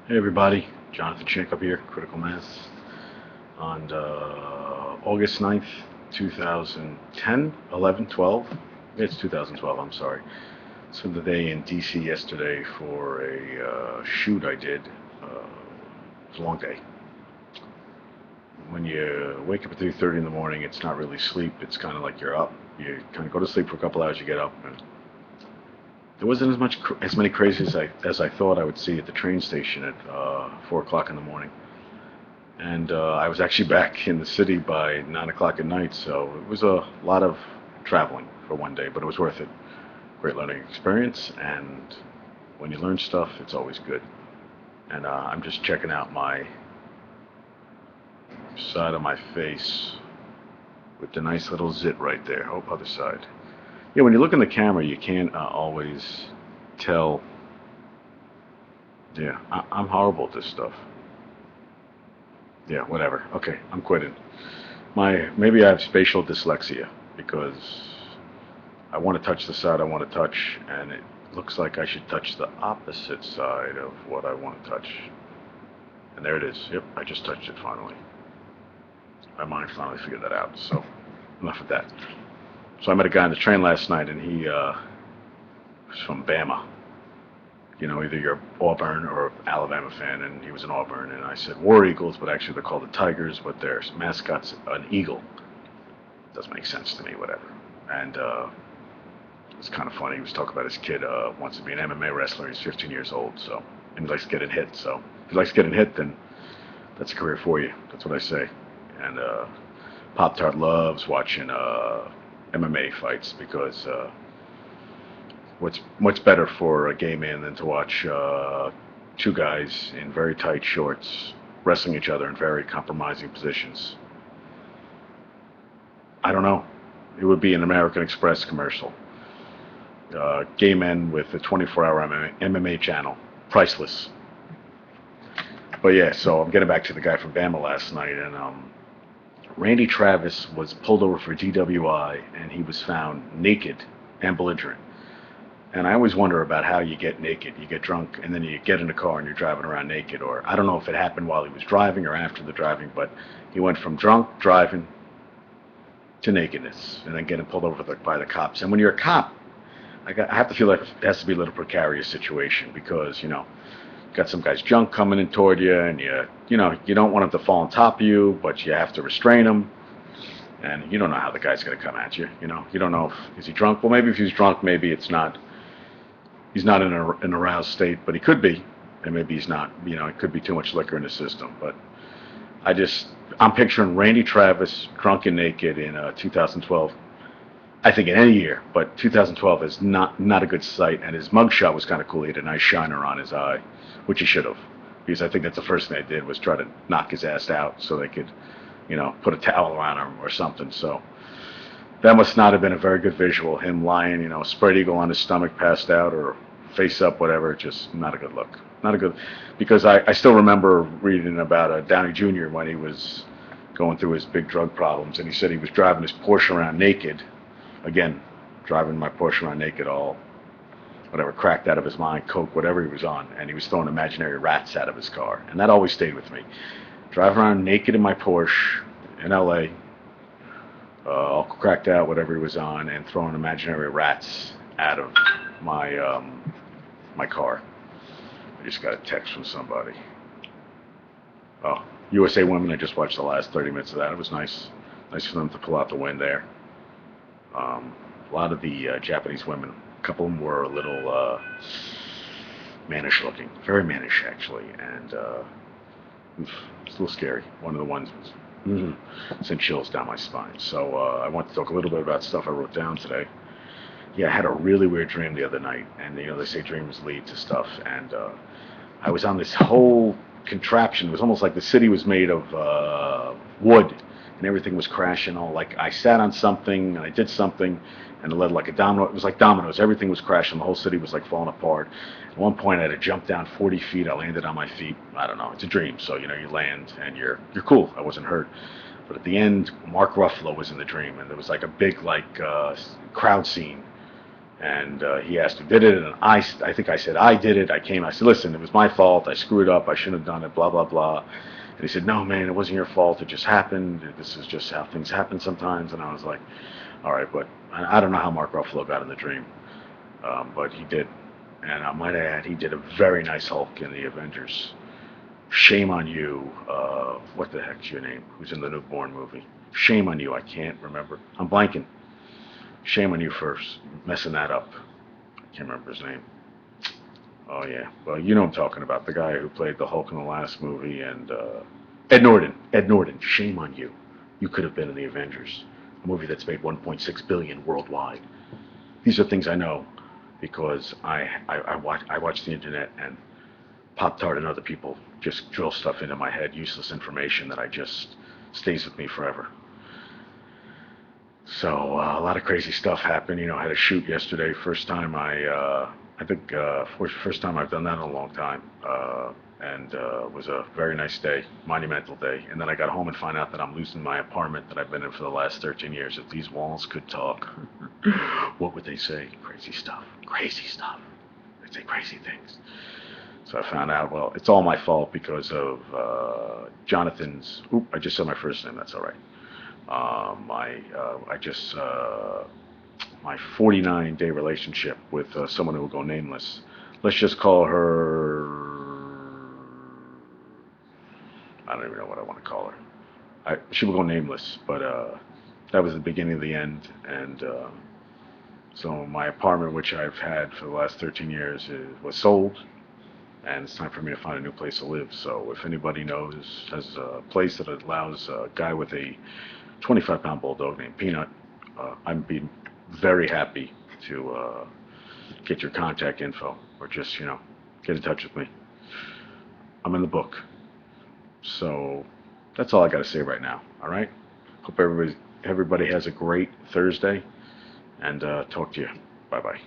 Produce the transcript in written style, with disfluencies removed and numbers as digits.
Hey everybody, Jonathan Shank here, Critical Mass, on August 9th, 2010, 11, 12. It's 2012, I'm sorry. Spent the day in DC yesterday for a shoot I did. It was a long day. When you wake up at 3:30 in the morning, it's not really sleep, it's kind of like you're up. You kind of go to sleep for a couple hours, you get up, and there wasn't as many crazies as I thought I would see at the train station at 4 o'clock in the morning. And I was actually back in the city by 9 o'clock at night, so it was a lot of traveling for one day, but it was worth it. Great learning experience, and when you learn stuff, it's always good. And I'm just checking out my side of my face with the nice little zit right there. Oh, other side. Yeah, when you look in the camera, you can't always tell. Yeah, I'm horrible at this stuff. Yeah, whatever. Okay, I'm quitting. Maybe I have spatial dyslexia because I want to touch the side I want to touch, and it looks like I should touch the opposite side of what I want to touch. And there it is. Yep, I just touched it finally. My mind finally figured that out. So enough of that. So I met a guy on the train last night, and he was from Bama. You know, either you're Auburn or Alabama fan, and he was an Auburn. And I said War Eagles, but actually they're called the Tigers, but their mascot's an eagle. Doesn't make sense to me, whatever. And it's kind of funny. He was talking about his kid wants to be an MMA wrestler. He's 15 years old, so and he likes getting hit. So if he likes getting hit, then that's a career for you. That's what I say. And Pop Tart loves watching MMA fights because what's much better for a gay man than to watch two guys in very tight shorts wrestling each other in very compromising positions. I don't know. It would be an American Express commercial. Gay men with a 24-hour MMA channel. Priceless. But yeah, so I'm getting back to the guy from Bama last night, and Randy Travis was pulled over for DWI, and he was found naked and belligerent. And I always wonder about how you get naked. You get drunk, and then you get in a car and you're driving around naked. Or I don't know if it happened while he was driving or after the driving, but he went from drunk driving to nakedness, and then getting pulled over by the cops. And when you're a cop, I have to feel like it has to be a little precarious situation because you got some guy's junk coming in toward you, and you don't want him to fall on top of you, but you have to restrain him, and you don't know how the guy's going to come at you. You don't know if is he drunk. Well, maybe if he's drunk, maybe it's not. He's not in an aroused state, but he could be, and maybe he's not. It could be too much liquor in the system. But I'm picturing Randy Travis drunk and naked in 2012. I think in any year, but 2012 is not a good sight. And his mugshot was kind of cool. He had a nice shiner on his eye, which he should have, because I think that's the first thing they did was try to knock his ass out so they could, put a towel around him or something. So that must not have been a very good visual. Him lying, spread eagle on his stomach, passed out, or face up, whatever. Just not a good look. Not a good, because I still remember reading about Downey Jr. when he was going through his big drug problems, and he said he was driving his Porsche around naked. Again, driving my Porsche around naked, all whatever, cracked out of his mind, coke, whatever he was on, and he was throwing imaginary rats out of his car, and that always stayed with me. Driving around naked in my Porsche in L.A., all cracked out, whatever he was on, and throwing imaginary rats out of my car. I just got a text from somebody. Oh, USA Women. I just watched the last 30 minutes of that. It was nice. Nice for them to pull out the win there. A lot of the Japanese women, a couple of them were a little mannish looking. Very mannish, actually. And it's a little scary. One of the ones was sent chills down my spine. So I want to talk a little bit about stuff I wrote down today. Yeah, I had a really weird dream the other night, and they say dreams lead to stuff. And I was on this whole contraption. It was almost like the city was made of wood, and everything was crashing. All like I sat on something and I did something, and it led like a domino. It was like dominoes. Everything was crashing. The whole city was like falling apart. At one point, I had to jump down 40 feet. I landed on my feet. I don't know. It's a dream, so you land and you're cool. I wasn't hurt. But at the end, Mark Ruffalo was in the dream, and there was like a big crowd scene. And he asked who did it, and I think I said I did it. I said, listen, it was my fault. I screwed up. I shouldn't have done it. Blah blah blah. And he said, no, man, it wasn't your fault. It just happened. This is just how things happen sometimes. And I was like, all right, but I don't know how Mark Ruffalo got in the dream, but he did. And I might add, he did a very nice Hulk in the Avengers. Shame on you. What the heck's your name? Who's in the new Bourne movie? Shame on you. I can't remember. I'm blanking. Shame on you for messing that up. I can't remember his name. Oh yeah, well you know what I'm talking about. The guy who played the Hulk in the last movie, and Ed Norton. Ed Norton. Shame on you. You could have been in the Avengers, a movie that's made 1.6 billion worldwide. These are things I know because I watch the internet, and Pop Tart and other people just drill stuff into my head, useless information that I just stays with me forever. So a lot of crazy stuff happened. I had a shoot yesterday. First time I think first time I've done that in a long time, and it was a very nice day, monumental day. And then I got home and found out that I'm losing my apartment that I've been in for the last 13 years. If these walls could talk, what would they say? Crazy stuff. Crazy stuff. They'd say crazy things. So I found out, well, it's all my fault because of Jonathan's. Oop, I just said my first name. That's all right. My 49-day relationship with someone who will go nameless. Let's just call her. I don't even know what I want to call her. She will go nameless, but that was the beginning of the end. And so my apartment, which I've had for the last 13 years, was sold, and it's time for me to find a new place to live. So if anybody knows, has a place that allows a guy with a 25-pound bulldog named Peanut, I'd be very happy to get your contact info, or just, get in touch with me. I'm in the book. So that's all I got to say right now. All right. Hope everybody has a great Thursday, and talk to you. Bye bye.